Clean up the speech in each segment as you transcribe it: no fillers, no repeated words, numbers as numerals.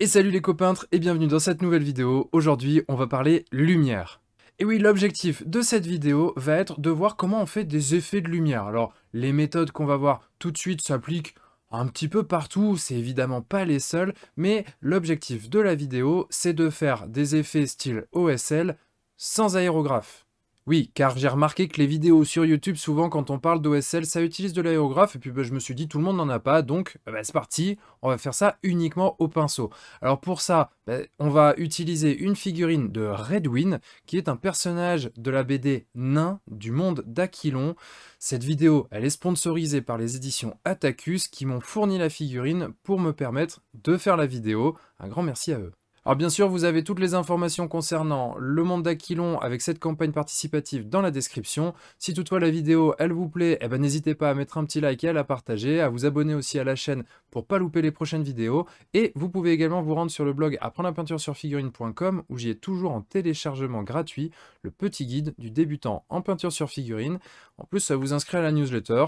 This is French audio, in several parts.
Et salut les copintres et bienvenue dans cette nouvelle vidéo. Aujourd'hui, on va parler lumière. Et oui, l'objectif de cette vidéo va être de voir comment on fait des effets de lumière. Alors, les méthodes qu'on va voir tout de suite s'appliquent un petit peu partout, c'est évidemment pas les seules, mais l'objectif de la vidéo, c'est de faire des effets style OSL sans aérographe. Oui, car j'ai remarqué que les vidéos sur YouTube, souvent quand on parle d'OSL, ça utilise de l'aérographe, et puis je me suis dit tout le monde n'en a pas, donc c'est parti, on va faire ça uniquement au pinceau. Alors pour ça, on va utiliser une figurine de Redwin, qui est un personnage de la BD Nain du monde d'Aquilon. Cette vidéo, elle est sponsorisée par les éditions Atacus, qui m'ont fourni la figurine pour me permettre de faire la vidéo. Un grand merci à eux. Alors bien sûr, vous avez toutes les informations concernant le monde d'Aquilon avec cette campagne participative dans la description. Si toutefois la vidéo, elle vous plaît, n'hésitez pas à mettre un petit like et à la partager, à vous abonner aussi à la chaîne pour pas louper les prochaines vidéos. Et vous pouvez également vous rendre sur le blog apprendre-la-peinture-sur-figurine.com où j'y ai toujours en téléchargement gratuit le petit guide du débutant en peinture sur figurine. En plus, ça vous inscrit à la newsletter.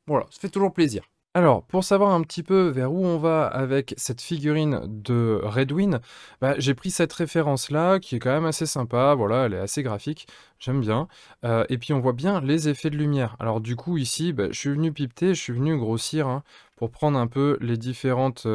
Voilà, ça fait toujours plaisir. Alors, pour savoir un petit peu vers où on va avec cette figurine de Redwin, j'ai pris cette référence-là, qui est quand même assez sympa, voilà, elle est assez graphique, j'aime bien. Et puis on voit bien les effets de lumière. Alors du coup, ici, je suis venu pipeter, je suis venu grossir, hein, pour prendre un peu les différentes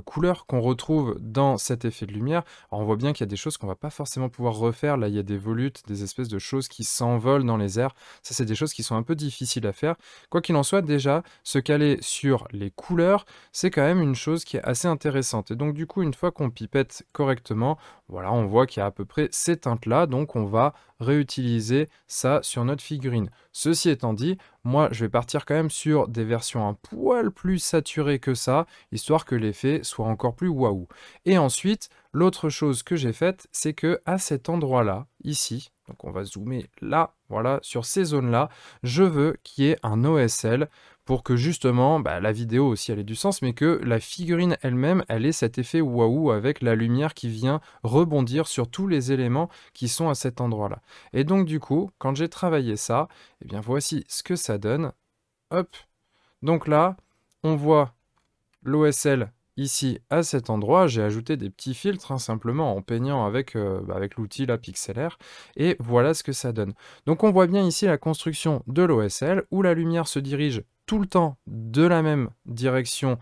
couleurs qu'on retrouve dans cet effet de lumière. Alors on voit bien qu'il y a des choses qu'on va pas forcément pouvoir refaire. Là, il y a des volutes, des espèces de choses qui s'envolent dans les airs. Ça, c'est des choses qui sont un peu difficiles à faire. Quoi qu'il en soit, déjà, se caler sur les couleurs, c'est quand même une chose qui est assez intéressante. Et donc du coup, une fois qu'on pipette correctement, voilà, on voit qu'il y a à peu près ces teintes-là, donc on va réutiliser ça sur notre figurine. Ceci étant dit, moi je vais partir quand même sur des versions un poil plus saturées que ça, histoire que l'effet soit encore plus waouh. Et ensuite, l'autre chose que j'ai faite, c'est que à cet endroit-là, ici, donc on va zoomer là, voilà, sur ces zones-là, je veux qu'il y ait un OSL pour que justement, la vidéo aussi elle ait du sens, mais que la figurine elle-même, elle ait cet effet waouh avec la lumière qui vient rebondir sur tous les éléments qui sont à cet endroit-là. Et donc du coup, quand j'ai travaillé ça, eh bien voici ce que ça donne. Hop. Donc là, on voit l'OSL ici à cet endroit. J'ai ajouté des petits filtres, hein, simplement en peignant avec l'outil là, pixelaire. Et voilà ce que ça donne. Donc on voit bien ici la construction de l'OSL où la lumière se dirige tout le temps de la même direction,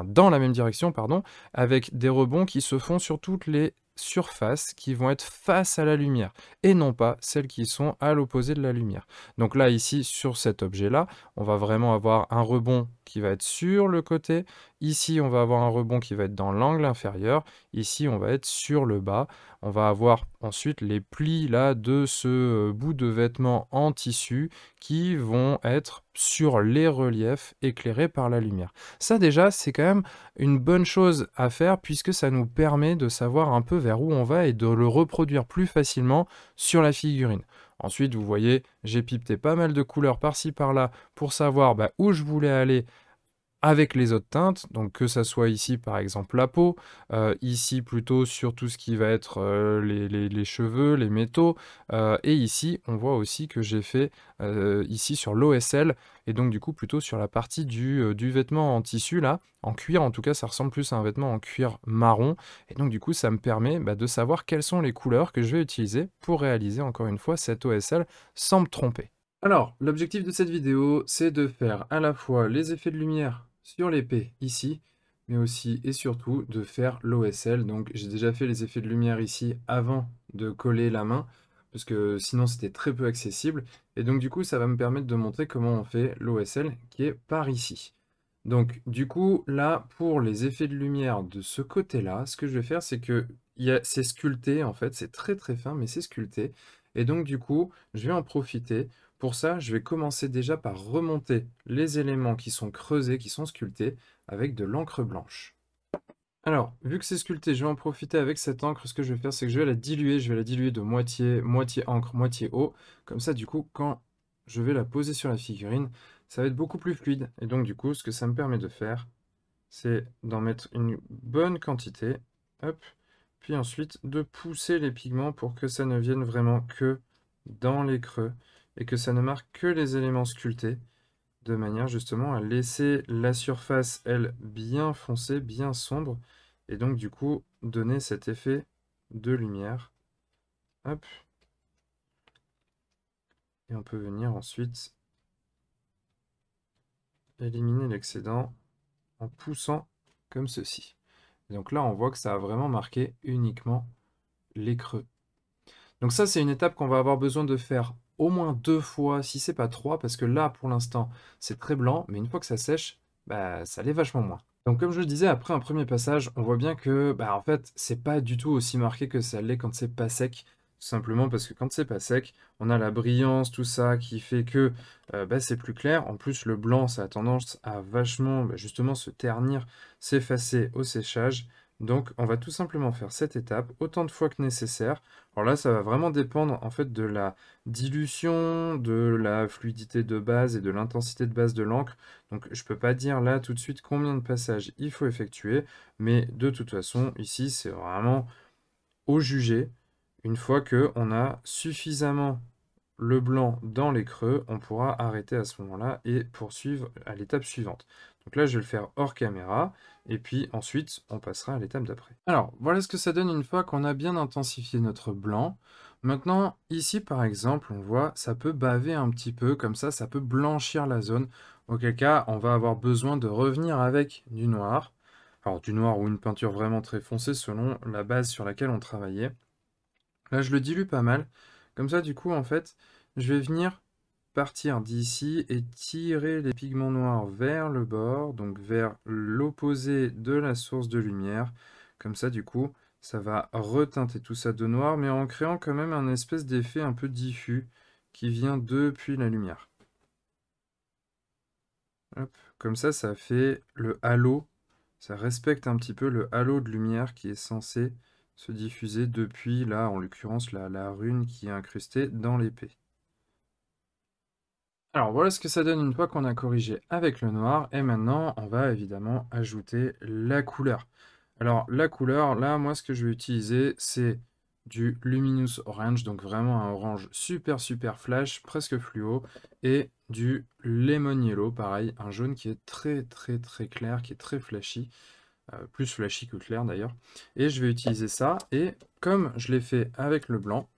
dans la même direction, pardon, avec des rebonds qui se font sur toutes les surfaces qui vont être face à la lumière et non pas celles qui sont à l'opposé de la lumière. Donc là, ici, sur cet objet-là, on va vraiment avoir un rebond qui va être sur le côté. Ici, on va avoir un rebond qui va être dans l'angle inférieur. Ici, on va être sur le bas. On va avoir ensuite les plis là de ce bout de vêtement en tissu qui vont être sur les reliefs éclairés par la lumière. Ça déjà, c'est quand même une bonne chose à faire puisque ça nous permet de savoir un peu vers où on va et de le reproduire plus facilement sur la figurine. Ensuite, vous voyez, j'ai pipeté pas mal de couleurs par-ci par-là pour savoir où je voulais aller avec les autres teintes, donc que ça soit ici par exemple la peau, ici plutôt sur tout ce qui va être les cheveux, les métaux, et ici on voit aussi que j'ai fait ici sur l'OSL, et donc du coup plutôt sur la partie du vêtement en tissu là, en cuir en tout cas, ça ressemble plus à un vêtement en cuir marron, et donc du coup ça me permet de savoir quelles sont les couleurs que je vais utiliser pour réaliser encore une fois cette OSL sans me tromper. Alors, l'objectif de cette vidéo, c'est de faire à la fois les effets de lumière sur l'épée ici, mais aussi et surtout de faire l'OSL. Donc j'ai déjà fait les effets de lumière ici avant de coller la main, parce que sinon c'était très peu accessible. Et donc du coup, ça va me permettre de montrer comment on fait l'OSL qui est par ici. Donc du coup, là, pour les effets de lumière de ce côté-là, ce que je vais faire, c'est que c'est sculpté, en fait, c'est très très fin, mais c'est sculpté. Et donc du coup, je vais en profiter. Pour ça, je vais commencer déjà par remonter les éléments qui sont creusés, qui sont sculptés, avec de l'encre blanche. Alors, vu que c'est sculpté, je vais en profiter avec cette encre. Ce que je vais faire, c'est que je vais la diluer de moitié, moitié encre, moitié eau. Comme ça, du coup, quand je vais la poser sur la figurine, ça va être beaucoup plus fluide. Et donc, du coup, ce que ça me permet de faire, c'est d'en mettre une bonne quantité. Hop. Puis ensuite, de pousser les pigments pour que ça ne vienne vraiment que dans les creux et que ça ne marque que les éléments sculptés, de manière justement à laisser la surface, elle, bien foncée, bien sombre, et donc du coup donner cet effet de lumière. Hop. Et on peut venir ensuite éliminer l'excédent en poussant comme ceci. Et donc là, on voit que ça a vraiment marqué uniquement les creux. Donc ça, c'est une étape qu'on va avoir besoin de faire au moins 2 fois, si c'est pas 3, parce que là, pour l'instant, c'est très blanc, mais une fois que ça sèche, bah, ça l'est vachement moins. Donc comme je le disais, après un premier passage, on voit bien que, bah, en fait, c'est pas du tout aussi marqué que ça l'est quand c'est pas sec. Tout simplement parce que quand c'est pas sec, on a la brillance, tout ça, qui fait que bah, c'est plus clair. En plus, le blanc, ça a tendance à vachement, bah, justement, se ternir, s'effacer au séchage. Donc, on va tout simplement faire cette étape autant de fois que nécessaire. Alors là, ça va vraiment dépendre en fait de la dilution, de la fluidité de base et de l'intensité de base de l'encre. Donc je ne peux pas dire là tout de suite combien de passages il faut effectuer, mais de toute façon, ici, c'est vraiment au jugé. Une fois qu'on a suffisamment le blanc dans les creux, on pourra arrêter à ce moment-là et poursuivre à l'étape suivante. Donc là, je vais le faire hors caméra, et puis ensuite, on passera à l'étape d'après. Alors, voilà ce que ça donne une fois qu'on a bien intensifié notre blanc. Maintenant, ici, par exemple, on voit, ça peut baver un petit peu, comme ça peut blanchir la zone, auquel cas, on va avoir besoin de revenir avec du noir. Alors, du noir ou une peinture vraiment très foncée, selon la base sur laquelle on travaillait. Là, je le dilue pas mal. Comme ça, du coup, en fait, je vais venir partir d'ici et tirer les pigments noirs vers le bord, donc vers l'opposé de la source de lumière. Comme ça, du coup, ça va reteinter tout ça de noir, mais en créant quand même un espèce d'effet un peu diffus qui vient depuis la lumière. Hop. Comme ça fait le halo. Ça respecte un petit peu le halo de lumière qui est censé se diffuser depuis, là, en l'occurrence, la rune qui est incrustée dans l'épée. Alors voilà ce que ça donne une fois qu'on a corrigé avec le noir, et maintenant on va évidemment ajouter la couleur. Alors la couleur, là moi ce que je vais utiliser c'est du Luminous Orange, donc vraiment un orange super super flash, presque fluo, et du Lemon Yellow, pareil, un jaune qui est très très très clair, qui est très flashy, plus flashy que clair d'ailleurs. Et je vais utiliser ça, et comme je l'ai fait avec le blanc,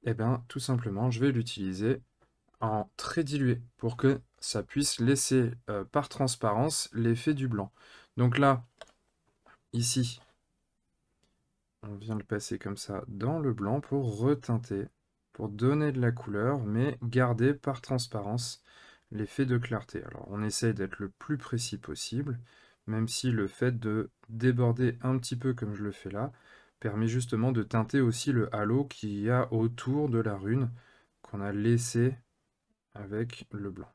et bien tout simplement je vais l'utiliser en très dilué pour que ça puisse laisser par transparence l'effet du blanc. Donc là, ici, on vient le passer comme ça dans le blanc pour reteinter, pour donner de la couleur, mais garder par transparence l'effet de clarté. Alors on essaye d'être le plus précis possible, même si le fait de déborder un petit peu comme je le fais là, permet justement de teinter aussi le halo qu'il y a autour de la rune qu'on a laissé avec le blanc.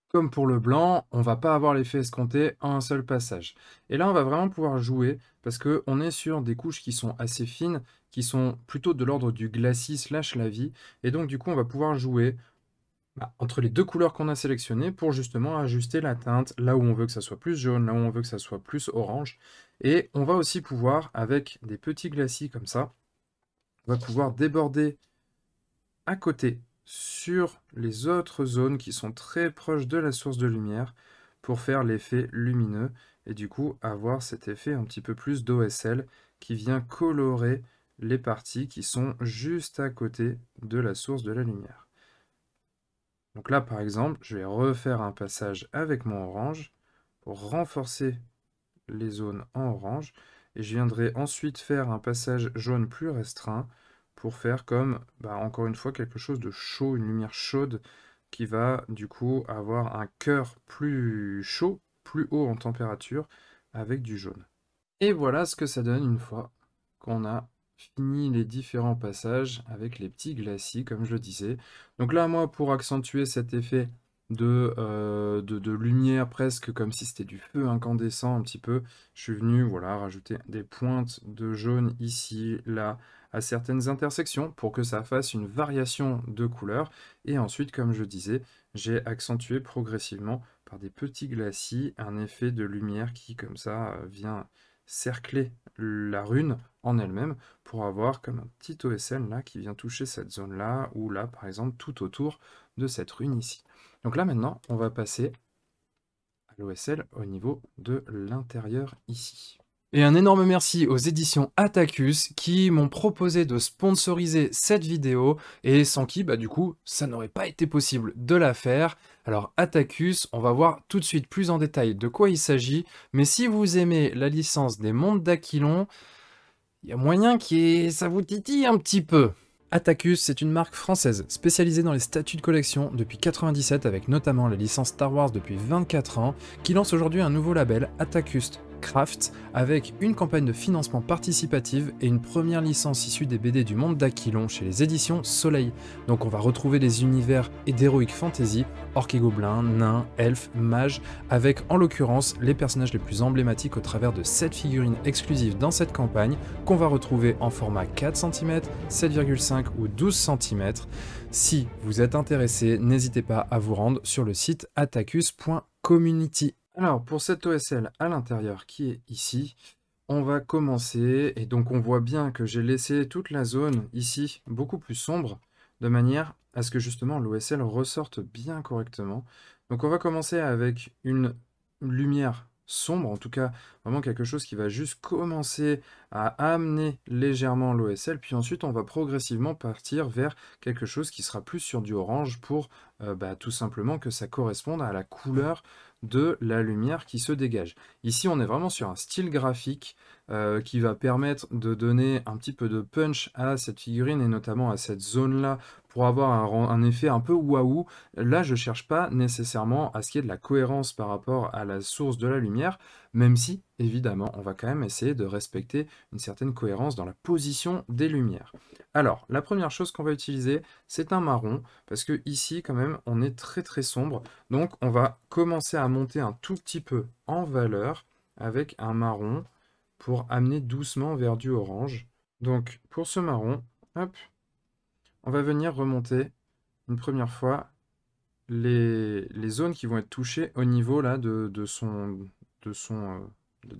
Comme pour le blanc, on va pas avoir l'effet escompté en un seul passage. Et là, on va vraiment pouvoir jouer parce qu'on est sur des couches qui sont assez fines, qui sont plutôt de l'ordre du glacis slash la vie. Et donc, du coup, on va pouvoir jouer entre les deux couleurs qu'on a sélectionnées pour justement ajuster la teinte là où on veut que ça soit plus jaune, là où on veut que ça soit plus orange. Et on va aussi pouvoir, avec des petits glacis comme ça, on va pouvoir déborder à côté sur les autres zones qui sont très proches de la source de lumière pour faire l'effet lumineux et du coup avoir cet effet un petit peu plus d'OSL qui vient colorer les parties qui sont juste à côté de la source de la lumière. Donc là par exemple, je vais refaire un passage avec mon orange pour renforcer les zones en orange et je viendrai ensuite faire un passage jaune plus restreint pour faire comme, encore une fois, quelque chose de chaud, une lumière chaude qui va du coup avoir un cœur plus chaud, plus haut en température avec du jaune. Et voilà ce que ça donne une fois qu'on a fini les différents passages avec les petits glacis, comme je le disais. Donc là, moi, pour accentuer cet effet de lumière, presque comme si c'était du feu incandescent un petit peu, je suis venu voilà, rajouter des pointes de jaune ici, là, à certaines intersections, pour que ça fasse une variation de couleurs. Et ensuite, comme je disais, j'ai accentué progressivement par des petits glacis un effet de lumière qui, comme ça, vient cercler la rune en elle-même pour avoir comme un petit OSL là qui vient toucher cette zone-là, ou là par exemple tout autour de cette rune ici. Donc là maintenant, on va passer à l'OSL au niveau de l'intérieur ici. Et un énorme merci aux éditions Attacus qui m'ont proposé de sponsoriser cette vidéo et sans qui, bah du coup, ça n'aurait pas été possible de la faire. Alors Attacus, on va voir tout de suite plus en détail de quoi il s'agit, mais si vous aimez la licence des Mondes d'Aquilon, il y a moyen que ça vous titille un petit peu. Attacus, c'est une marque française spécialisée dans les statues de collection depuis 97 avec notamment la licence Star Wars depuis 24 ans, qui lance aujourd'hui un nouveau label, Attacus Craft, avec une campagne de financement participative et une première licence issue des BD du monde d'Aquilon chez les éditions Soleil. Donc on va retrouver les univers et d'Heroic Fantasy, orques et gobelins, nains, elfes, mages, avec en l'occurrence les personnages les plus emblématiques au travers de 7 figurines exclusives dans cette campagne, qu'on va retrouver en format 4 cm, 7,5 ou 12 cm. Si vous êtes intéressé, n'hésitez pas à vous rendre sur le site attacus.community. Alors, pour cet OSL à l'intérieur qui est ici, on va commencer, et donc on voit bien que j'ai laissé toute la zone ici beaucoup plus sombre, de manière à ce que justement l'OSL ressorte bien correctement. Donc on va commencer avec une lumière sombre, en tout cas vraiment quelque chose qui va juste commencer à amener légèrement l'OSL, puis ensuite on va progressivement partir vers quelque chose qui sera plus sur du orange pour tout simplement que ça corresponde à la couleur de la lumière qui se dégage. Ici, on est vraiment sur un style graphique qui va permettre de donner un petit peu de punch à cette figurine et notamment à cette zone-là pour avoir un effet un peu waouh. Là, je ne cherche pas nécessairement à ce qu'il y ait de la cohérence par rapport à la source de la lumière, même si, évidemment, on va quand même essayer de respecter une certaine cohérence dans la position des lumières. Alors, la première chose qu'on va utiliser, c'est un marron, parce que ici, quand même, on est très très sombre. Donc, on va commencer à monter un tout petit peu en valeur avec un marron pour amener doucement vers du orange. Donc, pour ce marron, hop, on va venir remonter une première fois les zones qui vont être touchées au niveau là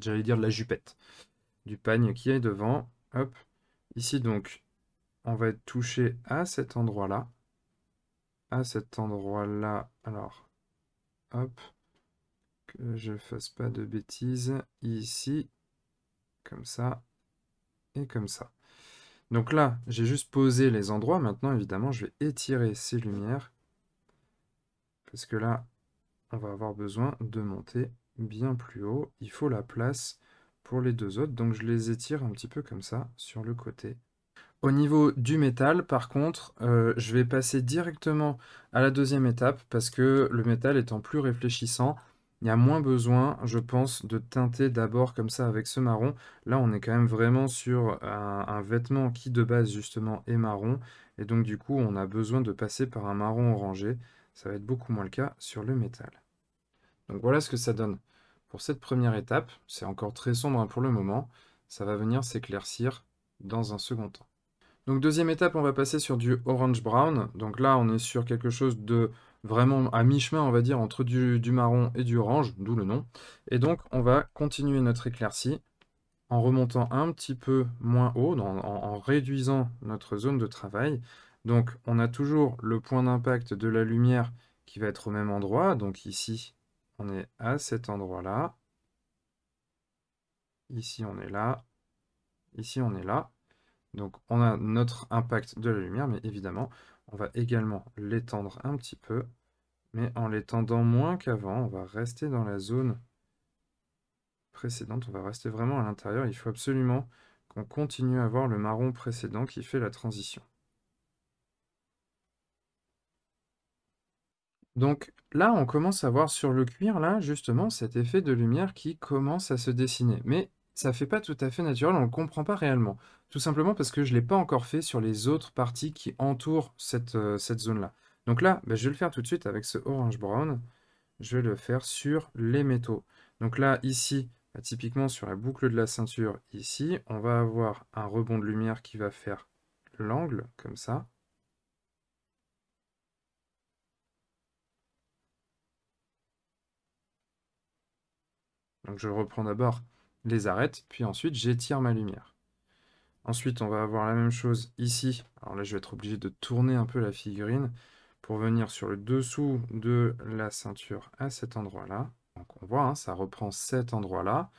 j'allais dire de la jupette, du pagne qui est devant. Hop, ici donc, on va être touché à cet endroit-là. À cet endroit-là, alors, hop, que je fasse pas de bêtises. Ici, comme ça, et comme ça. Donc là, j'ai juste posé les endroits. Maintenant, évidemment, je vais étirer ces lumières. Parce que là, on va avoir besoin de monter bien plus haut. Il faut la place pour les deux autres. Donc je les étire un petit peu comme ça, sur le côté. Au niveau du métal, par contre, je vais passer directement à la deuxième étape parce que le métal étant plus réfléchissant, il y a moins besoin, je pense, de teinter d'abord comme ça avec ce marron. Là, on est quand même vraiment sur un vêtement qui de base justement est marron. Et donc du coup, on a besoin de passer par un marron orangé. Ça va être beaucoup moins le cas sur le métal. Donc voilà ce que ça donne pour cette première étape. C'est encore très sombre hein, pour le moment. Ça va venir s'éclaircir dans un second temps. Donc deuxième étape, on va passer sur du orange brown. Donc là, on est sur quelque chose de vraiment à mi-chemin, on va dire, entre du marron et du orange, d'où le nom. Et donc, on va continuer notre éclaircie en remontant un petit peu moins haut, en réduisant notre zone de travail. Donc, on a toujours le point d'impact de la lumière qui va être au même endroit. Donc ici, on est à cet endroit-là. Ici, on est là. Ici, on est là. Donc on a notre impact de la lumière, mais évidemment, on va également l'étendre un petit peu, mais en l'étendant moins qu'avant, on va rester dans la zone précédente, on va rester vraiment à l'intérieur. Il faut absolument qu'on continue à voir le marron précédent qui fait la transition. Donc là, on commence à voir sur le cuir, là, justement, cet effet de lumière qui commence à se dessiner. Mais ça fait pas tout à fait naturel, on ne le comprend pas réellement. Tout simplement parce que je ne l'ai pas encore fait sur les autres parties qui entourent cette zone-là. Donc là, bah, je vais le faire tout de suite avec ce orange brown. Je vais le faire sur les métaux. Donc là, ici, bah, typiquement sur la boucle de la ceinture, ici, on va avoir un rebond de lumière qui va faire l'angle, comme ça. Donc je reprends d'abord les arrête, puis ensuite j'étire ma lumière. Ensuite, on va avoir la même chose ici. Alors là, je vais être obligé de tourner un peu la figurine pour venir sur le dessous de la ceinture à cet endroit-là. Donc on voit, hein, ça reprend cet endroit-là.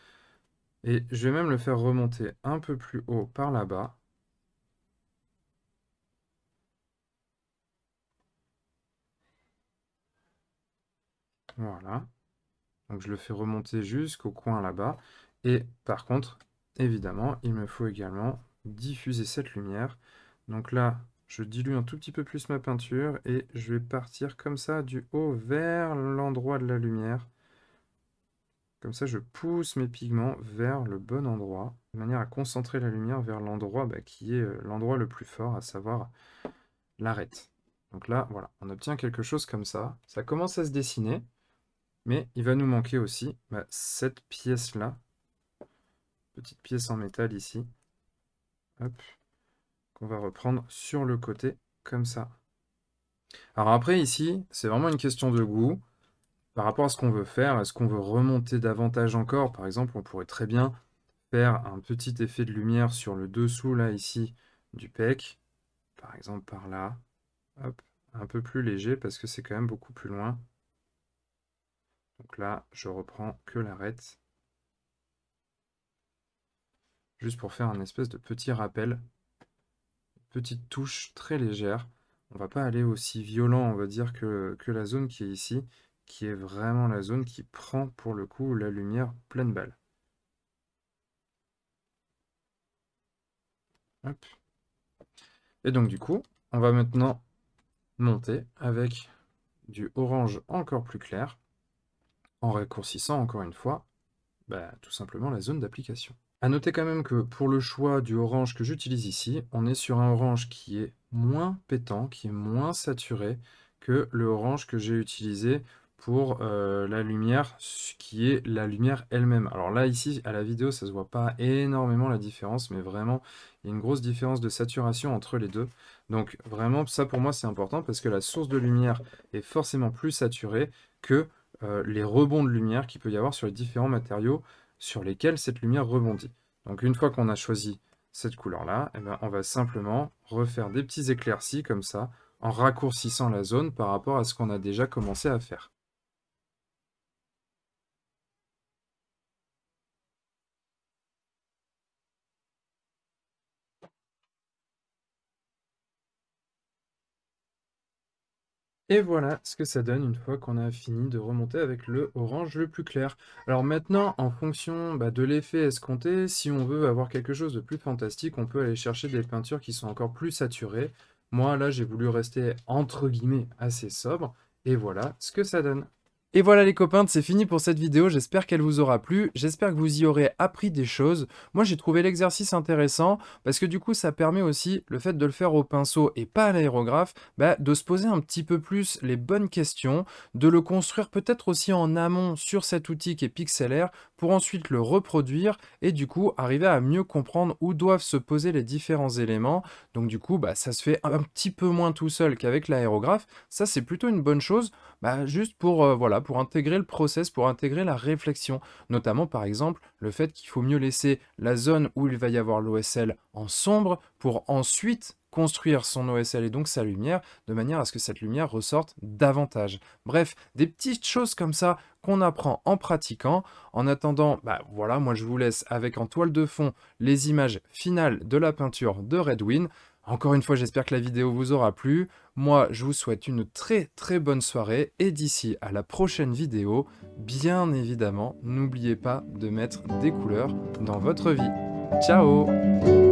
Et je vais même le faire remonter un peu plus haut par là-bas. Voilà. Donc je le fais remonter jusqu'au coin là-bas. Et par contre, évidemment, il me faut également diffuser cette lumière. Donc là, je dilue un tout petit peu plus ma peinture et je vais partir comme ça du haut vers l'endroit de la lumière. Comme ça, je pousse mes pigments vers le bon endroit, de manière à concentrer la lumière vers l'endroit qui est l'endroit le plus fort, à savoir l'arête. Donc là, voilà, on obtient quelque chose comme ça. Ça commence à se dessiner, mais il va nous manquer aussi cette pièce-là, petite pièce en métal ici, hop, qu'on va reprendre sur le côté, comme ça. Alors après, ici, c'est vraiment une question de goût. Par rapport à ce qu'on veut faire, est-ce qu'on veut remonter davantage encore? Par exemple, on pourrait très bien faire un petit effet de lumière sur le dessous, là, ici, du pec. Par exemple, par là. Hop, un peu plus léger, parce que c'est quand même beaucoup plus loin. Donc là, je reprends que l'arête. Juste pour faire un espèce de petit rappel. Petite touche très légère. On va pas aller aussi violent, on va dire, que la zone qui est ici, qui est vraiment la zone qui prend, pour le coup, la lumière pleine balle. Hop. Et donc du coup, on va maintenant monter avec du orange encore plus clair, en raccourcissant encore une fois, tout simplement la zone d'application. À noter quand même que pour le choix du orange que j'utilise ici, on est sur un orange qui est moins pétant, qui est moins saturé que le orange que j'ai utilisé pour la lumière, qui est la lumière elle-même. Alors là, ici, à la vidéo, ça se voit pas énormément la différence, mais vraiment, il y a une grosse différence de saturation entre les deux. Donc vraiment, ça pour moi, c'est important parce que la source de lumière est forcément plus saturée que les rebonds de lumière qu'il peut y avoir sur les différents matériaux sur lesquels cette lumière rebondit. Donc une fois qu'on a choisi cette couleur-là, on va simplement refaire des petits éclaircis comme ça, en raccourcissant la zone par rapport à ce qu'on a déjà commencé à faire. Et voilà ce que ça donne une fois qu'on a fini de remonter avec le orange le plus clair. Alors maintenant, en fonction de l'effet escompté, si on veut avoir quelque chose de plus fantastique, on peut aller chercher des peintures qui sont encore plus saturées. Moi, là, j'ai voulu rester entre guillemets assez sobre, et voilà ce que ça donne. Et voilà les copains, c'est fini pour cette vidéo, j'espère qu'elle vous aura plu, j'espère que vous y aurez appris des choses. Moi j'ai trouvé l'exercice intéressant, parce que du coup ça permet aussi, le fait de le faire au pinceau et pas à l'aérographe, de se poser un petit peu plus les bonnes questions, de le construire peut-être aussi en amont sur cet outil qui est pixelaire, pour ensuite le reproduire, et du coup arriver à mieux comprendre où doivent se poser les différents éléments. Donc du coup ça se fait un petit peu moins tout seul qu'avec l'aérographe, ça c'est plutôt une bonne chose. Juste pour, voilà, pour intégrer le process, pour intégrer la réflexion. Notamment, par exemple, le fait qu'il faut mieux laisser la zone où il va y avoir l'OSL en sombre pour ensuite construire son OSL et donc sa lumière, de manière à ce que cette lumière ressorte davantage. Bref, des petites choses comme ça qu'on apprend en pratiquant. En attendant, voilà, moi je vous laisse avec en toile de fond les images finales de la peinture de Redwin. Encore une fois, j'espère que la vidéo vous aura plu. Moi, je vous souhaite une très très bonne soirée et d'ici à la prochaine vidéo, bien évidemment, n'oubliez pas de mettre des couleurs dans votre vie. Ciao!